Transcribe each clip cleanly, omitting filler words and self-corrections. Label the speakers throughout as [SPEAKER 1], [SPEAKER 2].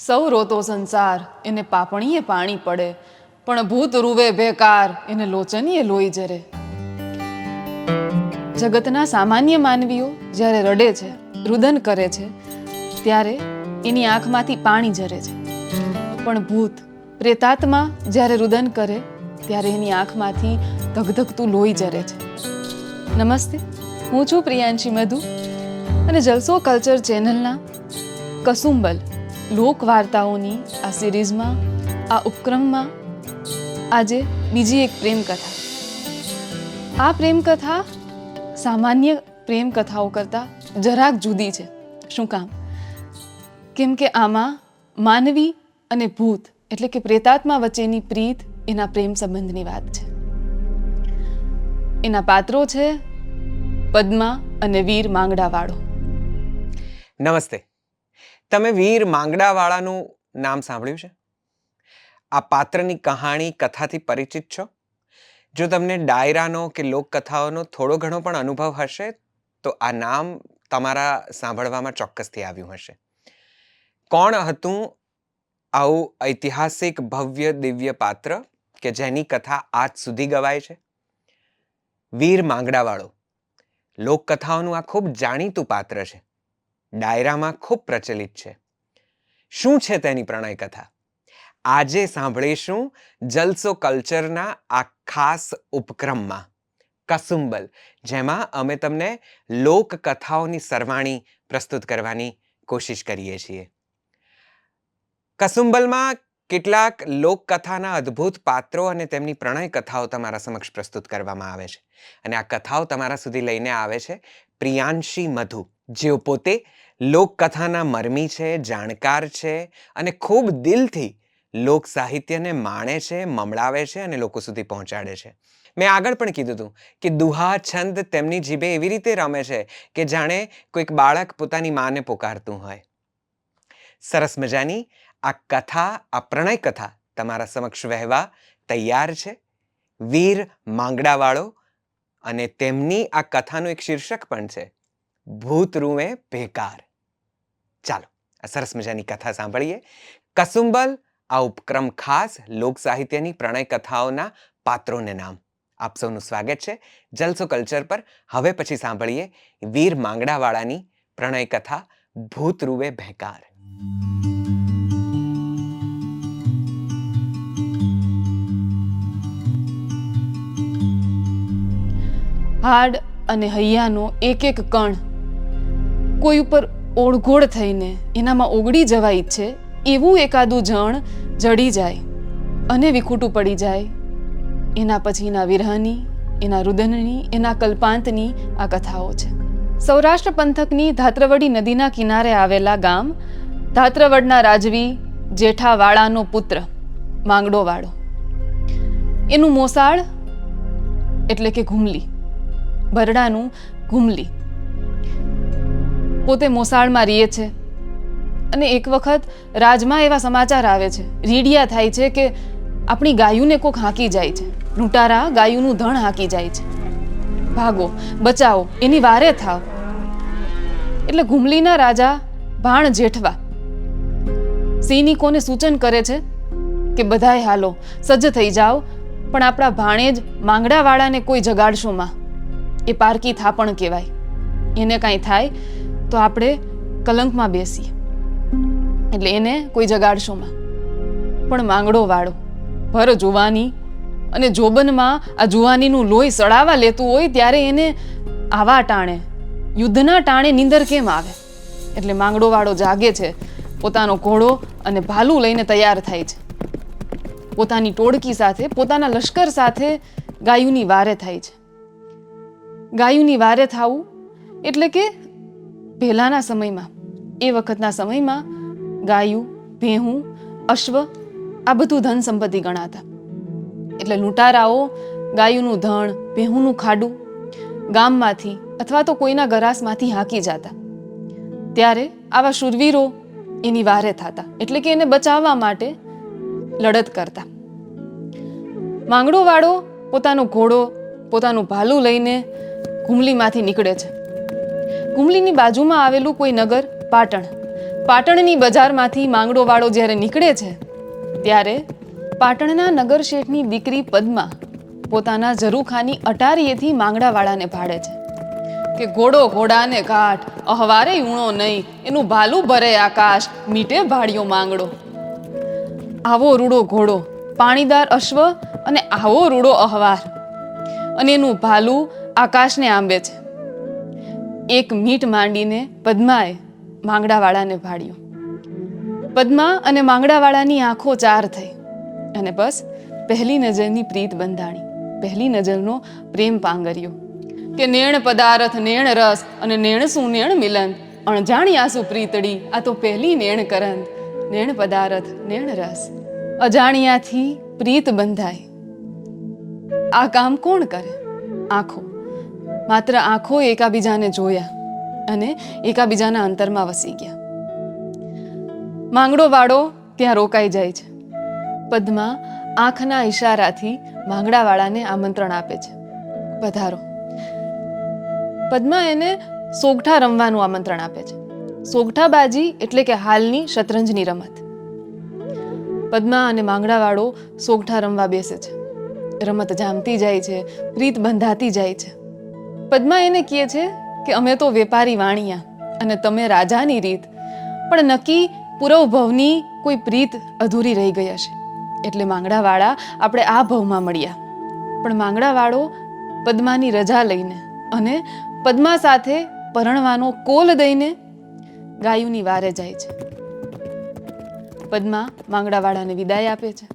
[SPEAKER 1] સૌ રોતો સંસાર એને પાપણીએ પાણી પડે, પણ ભૂત રૂવે બેકાર એને લોચનીએ લોહી જરે. જગતના સામાન્ય માનવીઓ જ્યારે રડે છે, રુદન કરે છે, ત્યારે એની આંખમાંથી પાણી ઝરે છે. પણ ભૂત પ્રેતાત્મા જ્યારે રુદન કરે ત્યારે એની આંખમાંથી ધગધગતું લોહી ઝરે છે. નમસ્તે, હું છું પ્રિયાંશી મધુ અને જલસો કલ્ચર ચેનલના કસુંબલ લોક વાર્તાઓની આ સિરીઝમાં, આ ઉપક્રમમાં આજે બીજી એક પ્રેમકથા. આ પ્રેમકથા સામાન્ય પ્રેમકથાઓ કરતાં જરાક જુદી છે. શું કામ? કેમ કે આમાં માનવી અને ભૂત એટલે કે પ્રેતાત્મા વચ્ચેની પ્રીત, એના પ્રેમ સંબંધની વાત છે. એના પાત્રો છે પદ્મા અને વીર માંગડાવાળો.
[SPEAKER 2] નમસ્તે. તમે વીર માંગડાવાળાનું નામ સાંભળ્યું છે? આ પાત્રની કહાણી, કથાથી પરિચિત છો? જો તમને ડાયરાનો કે લોકકથાઓનો થોડો ઘણો પણ અનુભવ હશે તો આ નામ તમારા સાંભળવામાં ચોક્કસથી આવ્યું હશે. કોણ હતું આવું ઐતિહાસિક, ભવ્ય, દિવ્ય પાત્ર કે જેની કથા આજ સુધી ગવાય છે? વીર માંગડાવાળો લોકકથાઓનું આ ખૂબ જાણીતું પાત્ર છે. ડાયરામાં ખૂબ પ્રચલિત છે. શું છે તેની પ્રણય કથા? આજે સાંભળીશું જલસો કલ્ચરના આ ખાસ ઉપક્રમમાં કસુંબલ, જેમાં અમે તમને લોકકથાઓની સરવાણી પ્રસ્તુત કરવાની કોશિશ કરીએ છીએ. કસુંબલમાં કેટલાક લોકકથાના અદ્ભુત પાત્રો અને તેમની પ્રણય કથાઓ તમારા સમક્ષ પ્રસ્તુત કરવામાં આવે છે. અને આ કથાઓ તમારા સુધી લઈને આવે છે પ્રિયાંશી મધુ, જેઓ પોતે લોકકથાના મર્મી છે, જાણકાર છે અને ખૂબ દિલથી લોક સાહિત્યને માણે છે, મમડાવે છે અને લોકો સુધી પહોંચાડે છે. મેં આગળ પણ કીધું હતું કે દુહા છંદ તેમની જીભે એવી રીતે રમે છે કે જાણે કોઈક બાળક પોતાની માને પોકારતું હોય. સરસ મજાની આ કથા, આ પ્રણય કથા તમારા સમક્ષ વહેવા તૈયાર છે. વીર માંગડાવાળો, અને તેમની આ કથાનું એક શીર્ષક પણ છે, ભૂત રૂવે બેકાર. ચાલો આ સરસ મજાની કથા સાંભળીએ. કસુંબલ આ ઉપક્રમ ખાસ લોક સાહિત્યની પ્રણય કથાઓના પાત્રોને નામ. આપ સૌનું સ્વાગત છે જલસો કલ્ચર પર. હવે પછી સાંભળીએ વીર માંગડાવાળાની પ્રણય કથા ભૂત રૂવે બેકાર.
[SPEAKER 1] હાડ અને હૈયાનો એક એક કણ કોઈ ઉપર ઓળઘોળ થઈને એનામાં ઓગળી જવા ઈચ્છે એવું એકાદું જણ જડી જાય અને વિખૂટું પડી જાય. એના પછીના વિરહની, એના રુદનની, એના કલ્પાંતની આ કથાઓ છે. સૌરાષ્ટ્ર પંથકની ધાત્રવડી નદીના કિનારે આવેલા ગામ ધાત્રવડના રાજવી જેઠાવાળાનો પુત્ર માંગડોવાળો. એનું મોસાળ એટલે કે ઘુમલી, બરડાનું ઘુમલી. પોતે મોસાળમાં રહે છે અને એક વખત રાજમાં એવા સમાચાર આવે છે, રીડિયા થાય છે કે આપણી ગાયુને કોક હાંકી જાય છે, લૂંટારા ગાયુનું ધણ હાંકી જાય છે, ભાગો, બચાવો, એની વારે થાવ. એટલે ઘુમલીના રાજા ભાણ જેઠવા સૈનિકોને સૂચન કરે છે કે બધાય હાલો, સજ્જ થઈ જાઓ, પણ આપણા ભાણેજ માંગડાવાળાને કોઈ જગાડશોમાં. એ પારકી થાપણ કહેવાય. એને કાંઈ થાય તો આપણે કલંકમાં બેસીએ, એટલે એને કોઈ જગાડશોમાં. પણ માંગડોવાળો ભર જુવાની અને જોબનમાં આ જુવાનીનું લોહી સડાવા લેતું હોય ત્યારે એને આવા ટાણે, યુદ્ધના ટાણે નીંદર કેમ આવે? એટલે માંગડોવાળો જાગે છે, પોતાનો ઘોડો અને ભાલું લઈને તૈયાર થાય છે. પોતાની ટોળકી સાથે, પોતાના લશ્કર સાથે ગાયુની વારે થાય છે. ગાયુની વારે થવું એટલે કે પહેલાના સમયમાં, એ વખતના સમયમાં ગાયું, ભેહું, અશ્વ આ બધું ધન સંપત્તિ ગણાતા. એટલે લૂંટારાઓ ગાયુનું ધણ, ભેહુંનું ખાડું ગામમાંથી અથવા તો કોઈના ગરાસમાંથી હાંકી જતા. ત્યારે આવા શૂરવીરો એની વારે થતા, એટલે કે એને બચાવવા માટે લડત કરતા. માંગડોવાળો પોતાનો ઘોડો, પોતાનું ભાલું લઈને ઘુમલીમાંથી નીકળે છે. ઘુમલીની બાજુમાં આવેલું કોઈ નગર પાટણ, પાટણની બજારમાંથી માંગડો વાળો જ્યારે નીકળે છે ત્યારે પાટણના નગર શેઠની દીકરી પદ્મા પોતાના ઝરૂખાની અટારીએથી માંગડાવાળાને ભાડે છે કે ઘોડો ઘોડાને કાઠ અહવારે ઊણો નહીં, એનું ભાલું ભરે આકાશ, મીટે ભાડિયો માંગડો. આવો રૂડો ઘોડો, પાણીદાર અશ્વ અને આવો રૂડો અહવાર, અને એનું ભાલું આકાશને આંબે છે. એક મીટ માંડીને પદ્માએ માંગડાવાળાને ભાડ્યો. પદ્મા અને માંગડાવાળાની આંખો ચાર થઈ અને બસ પહેલી નજરની પ્રીત બંધાણી, પહેલી નજરનો પ્રેમ પાંગર્યો કે નેણ પદાર્થ નેણ રસ અને નેણ શું નેણ મિલન, અણજાણી આસુ પ્રીતડી, આ તો પહેલી નેણ કરંદ. નેણ પદાર્થ નેણ રસ, અજાણ્યાથી પ્રીત બંધાય. આ કામ કોણ કરે? આંખો. માત્ર આંખો એકાબીજાને જોયા અને એકાબીજાના અંતરમાં વસી ગયા. માંગડો વાળો ત્યાં રોકાઈ જાય છે. પદ્મા આંખના ઈશારાથી માંગડાવાળાને આમંત્રણ આપે છે, પધારો. પદ્મા એને સોગઠા રમવાનું આમંત્રણ આપે છે. સોગઠાબાજી એટલે કે હાલની શતરંજની રમત. પદ્મા અને માંગડાવાળો સોગઠા રમવા બેસે છે. રમત જામતી જાય છે, પ્રીત બંધાતી જાય છે. પદ્મા એને કહે છે કે અમે તો વેપારી વાણિયા અને તમે રાજાની રીત, પણ નક્કી પૂરવ ભવની કોઈ પ્રીત અધૂરી રહી ગઈ હશે, એટલે માંગડાવાળા આપણે આ ભવમાં મળ્યા. પણ માંગડાવાળો પદ્માની રજા લઈને અને પદ્મા સાથે પરણવાનો કોલ દઈને ગાયુની વારે જાય છે. પદ્મા માંગડાવાળાને વિદાય આપે છે.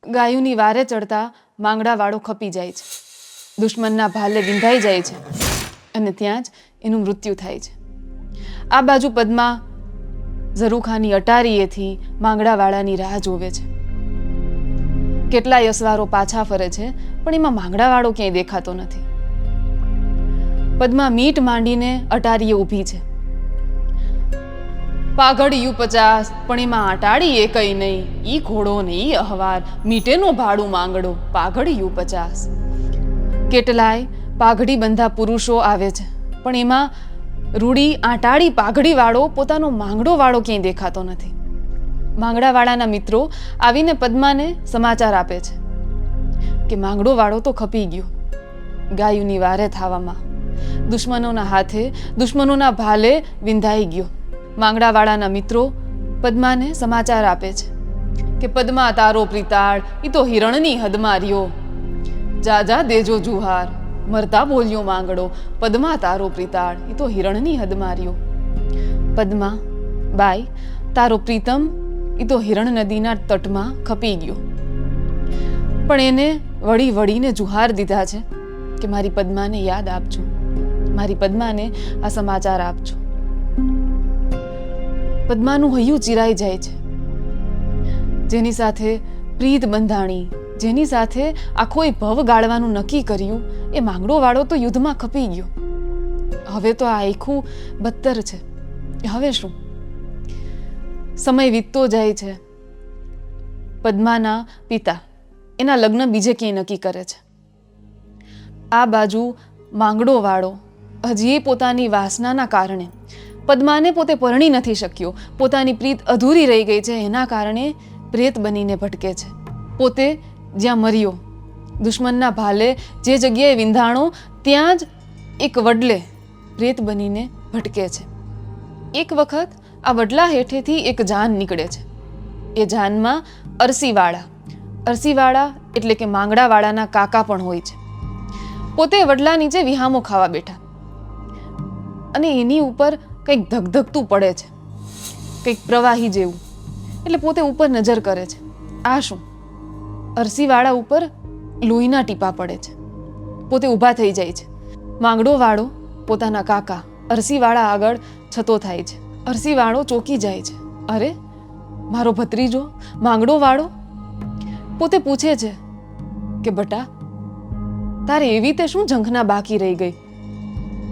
[SPEAKER 1] ગાયુની વારે ચડતા માંગડાવાળો ખપી જાય છે, દુશ્મનના ભાલે વિંધાઈ જાય છે અને ત્યાં જ એનું મૃત્યુ થાય છે. આ બાજુ પદ્મા ઝરૂખાની અટારીએથી માંગડાવાળાની રાહ જોવે છે. કેટલાય અસવારો પાછા ફરે છે પણ એમાં માંગડાવાળો ક્યાંય દેખાતો નથી. પદ્મા મીટ માંડીને અટારીએ ઊભી છે. પાઘડિયું 50 પણ એમાં અટાડી એ કઈ નહીં, ઈ ઘોડો ને ઈ અહવાર, મીટેનો ભાડું માંગડો, પાઘડિયું 50. કેટલાય પાઘડી બંધા પુરુષો આવે છે પણ એમાં રૂડી આટાડી પાઘડી વાળો પોતાનો માંગડો વાળો ક્યાંય દેખાતો નથી. માંગડાવાળાના મિત્રો આવીને પદ્માને સમાચાર આપે છે કે માંગડો વાળો તો ખપી ગયો ગાયુની વારે થાવામાં, દુશ્મનોના હાથે દુશ્મનોના ભાલે વિંધાઈ ગયો. માંગડાવાળાના મિત્રો પદ્માને સમાચાર આપે છે કે પદ્મા તારો પ્રીતાળ, ઈ તો હિરણની હદમાં રહ્યો. જા જા દેજો જુહાર, મરતા બોલ્યો માંગડો, પદ્મા તારો પ્રીતાળ, ઈ તો હિરણની હદમાં રહ્યો. પદ્મા બાઈ, તારો પ્રીતમ ઈ તો હિરણ નદીના તટમાં ખપી ગયો. પણ એને વળી વળીને જુહાર દીધા છે કે મારી પદ્માને યાદ આપજો, મારી પદ્માને આ સમાચાર આપજો. પદ્માનું હૈયું ચિરાઈ જાય છે. જેની સાથે પ્રીત બંધાણી, જેની સાથે આખો એ ભવ ગાળવાનું નક્કી કર્યું, એ માંગડો વાળો તો યુદ્ધમાં ખપી ગયો. હવે તો આ આખું બદતર છે. હવે શું? સમય વીતતો જાય છે. પદ્માના પિતા એના લગ્ન બીજે ક્યાંય નક્કી કરે છે. આ બાજુ માંગડો વાળો હજી પોતાની વાસનાના કારણે પદ્માને પોતે પરણી નથી શક્યો, પોતાની પ્રીત અધૂરી રહી ગઈ છે, એના કારણે પ્રેત બનીને ભટકે છે. પોતે જ્યાં મર્યો, દુશ્મનના ભાલે જે જગ્યાએ વિંધાણો, ત્યાં જ એક વડલે પ્રેત બનીને ભટકે છે. એક વખત આ વડલા હેઠેથી એક જાન નીકળે છે. એ જાનમાં અરસીવાળા એટલે કે માંગડાવાળાના કાકા પણ હોય છે. પોતે વડલા નીચે વિહામો ખાવા બેઠા અને એની ઉપર કંઈક ધગધગતું પડે છે, કંઈક પ્રવાહી જેવું. એટલે પોતે ઉપર નજર કરે છે. આ શું? અરસીવાળા ઉપર લોહીના ટીપા પડે છે. પોતે ઊભા થઈ જાય છે. માંગડો વાળો પોતાના કાકા અરસીવાળા આગળ છતો થાય છે. અરસીવાળો ચોંકી જાય છે. અરે, મારો ભત્રીજો માંગડો વાળો. પોતે પૂછે છે કે બટા, તારે એવી તે શું ઝંખના બાકી રહી ગઈ?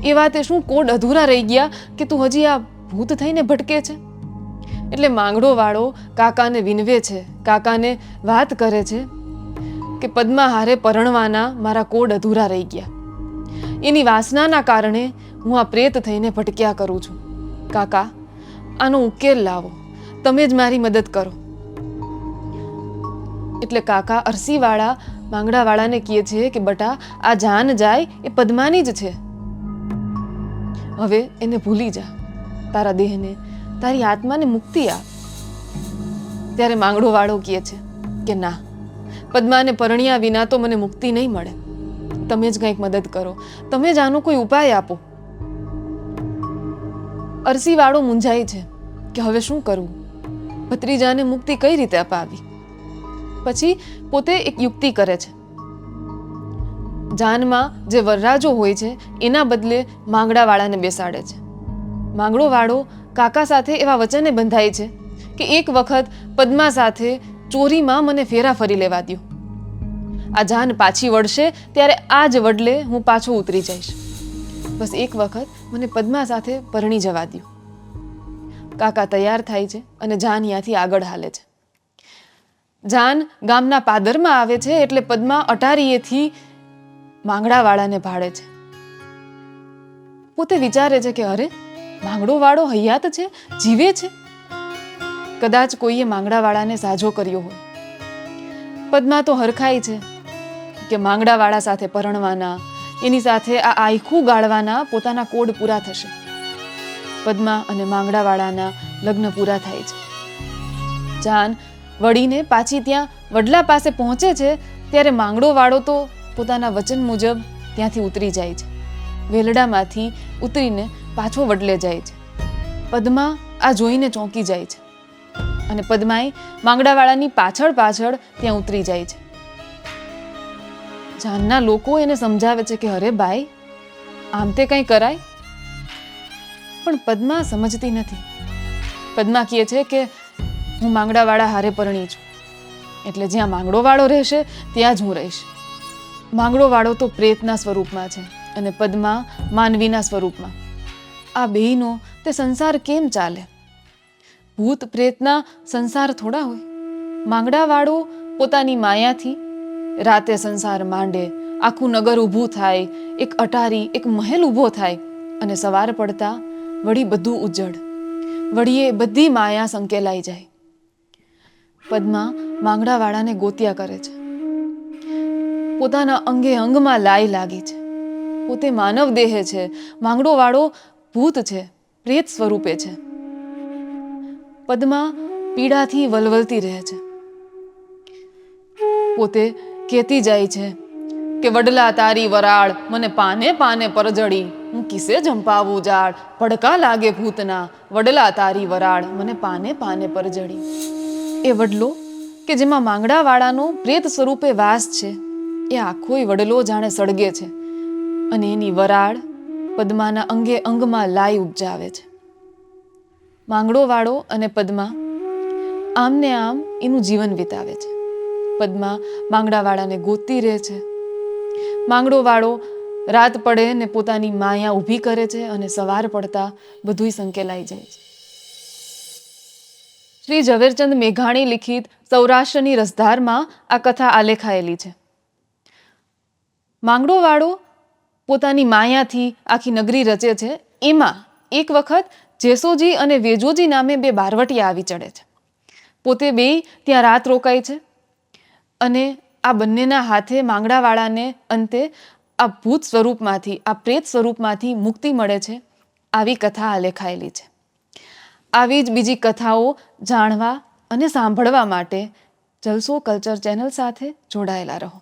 [SPEAKER 1] એવા તે શું કોડ અધૂરા રહી ગયા કે તું હજી આ ભૂત થઈને ભટકે છે? એટલે માંગડો વાળો કાકાને વિનવે છે, કાકાને વાત કરે છે કે પદ્મા હારે પરણવાના મારા કોડ અધૂરા રહી ગયા. એની વાસનાના કારણે હું આ પ્રેત થઈને ભટક્યા કરું છું. કાકા, આનો ઉકેલ લાવો, તમે જ મારી મદદ કરો. એટલે કાકા અરસીવાળા માંગડાવાળાને કહે છે કે બટા, આ જાન જાય એ પદ્માની જ છે. હવે એને ભૂલી જા, તારા દેહને, તારી આત્માને મુક્તિ આપ. ત્યારે માંગડોવાળો કહે છે કે ના, પદ્માને પરણ્યા વિના તો મને મુક્તિ નહીં મળે. તમે જ કંઈક મદદ કરો, તમે જ આનો કોઈ ઉપાય આપો. અરસીવાળો મૂંઝાય છે કે હવે શું કરવું, ભત્રીજાને મુક્તિ કઈ રીતે અપાવી. પછી પોતે એક યુક્તિ કરે છે. જાનમાં જે વરરાજો હોય છે એના બદલે માંગડાવાળાને બેસાડે છે. માંગડોવાળો કાકા સાથે એવા વચને બંધાય છે કે એક વખત પદ્મા સાથે ચોરીમાં મને ફેરા ફરી લેવા દ્યો. આ જાન પાછી વળશે ત્યારે આ જ વડલે હું પાછો ઉતરી જઈશ. બસ એક વખત મને પદ્મા સાથે પરણી જવા દ્યો. કાકા તૈયાર થાય છે અને જાન ત્યાંથી આગળ હાલે છે. જાન ગામના પાદરમાં આવે છે એટલે પદ્મા અટારીએથી માંગડાવાળાને ભાળે છે. પોતે વિચારે છે કે અરે, માંગડોવાળો હયાત છે, જીવે છે. કદાચ કોઈએ માંગડાવાળાને સાજો કર્યો હોય. પદ્મા તો હરખાય છે કે માંગડાવાળા સાથે પરણવાના, એની સાથે આ આયખું ગાળવાના પોતાના કોડ પૂરા થશે. પદ્મા અને માંગડાવાળાના લગ્ન પૂરા થાય છે. જાન વળીને પાછી ત્યાં વડલા પાસે પહોંચે છે ત્યારે માંગડોવાળો તો પોતાના વચન મુજબ ત્યાંથી ઉતરી જાય છે. વેલડામાંથી ઉતરીને પાછો વડલે જાય છે. પદ્મા આ જોઈને ચોંકી જાય છે અને પદ્માએ માંગડાવાળાની પાછળ પાછળ ત્યાં ઉતરી જાય છે. જાનના લોકો એને સમજાવે છે કે અરે ભાઈ, આમ તે કંઈ કરાય. પણ પદ્મા સમજતી નથી. પદ્મા કહે છે કે હું માંગડાવાળા હારે પરણી છું, એટલે જ્યાં માંગડોવાળો રહેશે ત્યાં જ હું રહીશ. માંગડોવાળો તો પ્રેતના સ્વરૂપમાં છે અને પદ્મા માનવીના સ્વરૂપમાં. આ બેયનો તે સંસાર કેમ ચાલે? ભૂત પ્રેતના સંસાર થોડા હોય. માંગડાવાળો પોતાની માયાથી રાતે સંસાર માંડે, આખું નગર ઊભું થાય, એક અટારી, એક મહેલ ઊભો થાય અને સવાર પડતા વળી બધું ઉજ્જડ, વળી એ બધી માયા સંકેલાઈ જાય. પદ્મા માંગડાવાળાને ગોત્યા કરે છે. પોતાના અંગે અંગમાં લાઈ લાગી છે. પોતે માનવ દેહ છે, માંગડોવાળો ભૂત છે, પ્રેત સ્વરૂપે છે. પદ્મા પીડાથી વલવલતી રહે છે. પોતે કહેતી જાય છે કે વડલા તારી વરાળ મને પાને પાને પરજડી, હું કિસે જંપાવું ઝાડ, ભડકા લાગે ભૂતના વડલા તારી વરાળ મને પાને પાને પરજડી. એ વડલો કે જેમાં માંગડાવાળાનો પ્રેત સ્વરૂપે વાસ છે, એ આખોય વડલો જાણે સળગે છે અને એની વરાળ પદ્માના અંગે અંગમાં લાઈ ઉપજાવે છે. માંગડોવાળો અને પદ્મા આમને આમ એનું જીવન વિતાવે છે. પદ્મા માંગડાવાળાને ગોતતી રહે છે. માંગડોવાળો રાત પડે ને પોતાની માયા ઊભી કરે છે અને સવાર પડતા બધુંય સંકેલાઈ જાય છે. શ્રી ઝવેરચંદ મેઘાણી લિખિત સૌરાષ્ટ્રની રસધારમાં આ કથા આલેખાયેલી છે. માંગડોવાળો પોતાની માયાથી આખી નગરી રચે છે. એમાં એક વખત જેસોજી અને વેજોજી નામે બે બારવટિયા આવી ચડે છે. પોતે બેય ત્યાં રાત રોકાય છે અને આ બંનેના હાથે માંગડાવાળાને અંતે આ ભૂત સ્વરૂપમાંથી, આ પ્રેત સ્વરૂપમાંથી મુક્તિ મળે છે. આવી કથા આલેખાયેલી છે. આવી જ બીજી કથાઓ જાણવા અને સાંભળવા માટે જલસો કલ્ચર ચેનલ સાથે જોડાયેલા રહો.